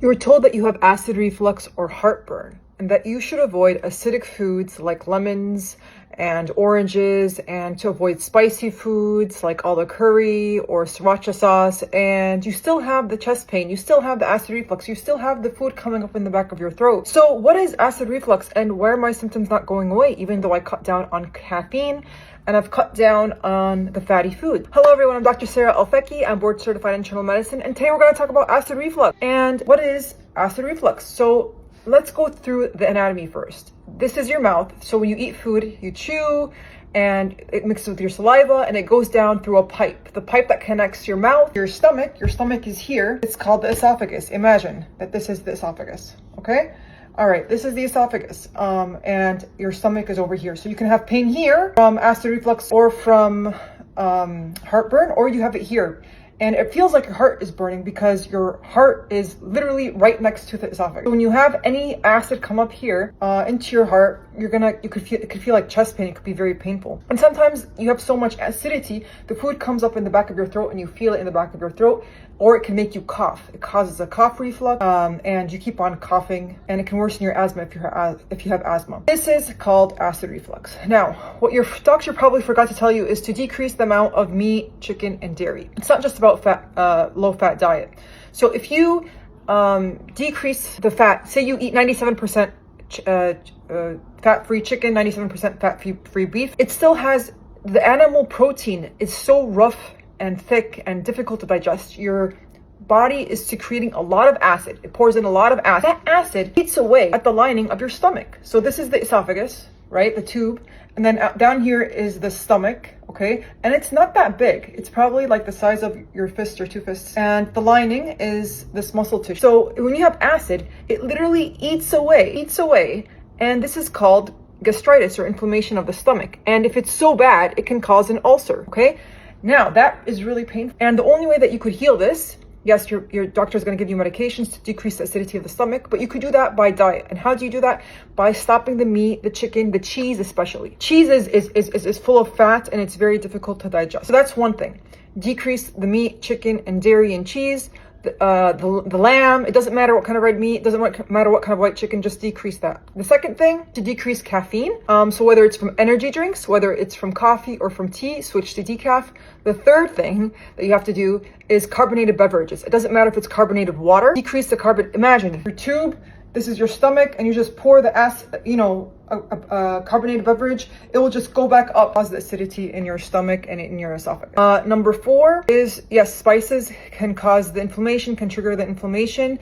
You were told that you have acid reflux or heartburn, and that you should avoid acidic foods like lemons and oranges, and to avoid spicy foods like all the curry or sriracha sauce. And you still have the chest pain, you still have the acid reflux, you still have the food coming up in the back of your throat. So what is acid reflux, and why are my symptoms not going away even though I cut down on caffeine and I've cut down on the fatty food? Hello everyone, I'm Dr. Sarah Alfeki. I'm board certified in internal medicine, and today we're going to talk about acid reflux. And what is acid reflux? So let's go through the anatomy first. This is your mouth. So when you eat food, you chew and it mixes with your saliva and it goes down through a pipe. The pipe that connects your mouth, your stomach is here. It's called the esophagus. Imagine that this is the esophagus, okay? All right, this is the esophagus, and your stomach is over here. So you can have pain here from acid reflux or from heartburn, or you have it here. And it feels like your heart is burning because your heart is literally right next to the esophagus. So when you have any acid come up here into your heart, it could feel like chest pain. It could be very painful. And sometimes you have so much acidity, the food comes up in the back of your throat and you feel it in the back of your throat, or it can make you cough. It causes a cough reflux, and you keep on coughing, and it can worsen your asthma if you have asthma. This is called acid reflux. Now, what your doctor probably forgot to tell you is to decrease the amount of meat, chicken, and dairy. It's not just about low-fat diet. So if you decrease the fat, say you eat 97% fat-free chicken, 97% fat-free beef, it still has the animal protein. Is so rough and thick and difficult to digest. Your body is secreting a lot of acid. It pours in a lot of acid. That acid eats away at the lining of your stomach. So this is the esophagus, right? The tube. And then down here is the stomach, okay? And it's not that big. It's probably like the size of your fist or two fists. And the lining is this muscle tissue. So when you have acid, it literally eats away. And this is called gastritis, or inflammation of the stomach. And if it's so bad, it can cause an ulcer, okay? Now, that is really painful. And the only way that you could heal this, yes, your doctor is going to give you medications to decrease the acidity of the stomach, but you could do that by diet. And how do you do that? By stopping the meat, the chicken, the cheese especially. Cheese is full of fat and it's very difficult to digest. So that's one thing. Decrease the meat, chicken, and dairy and cheese. The lamb, it doesn't matter what kind of red meat, it doesn't matter what kind of white chicken, just decrease that. The second thing, to decrease caffeine. So whether it's from energy drinks, whether it's from coffee or from tea, switch to decaf. The third thing that you have to do is carbonated beverages. It doesn't matter if it's carbonated water. Decrease the carbon. Imagine your tube, this is your stomach, and you just pour the acid, a carbonated beverage, it will just go back up, cause the acidity in your stomach and in your esophagus. Number 4 is, yes, spices can cause the inflammation, can trigger the inflammation.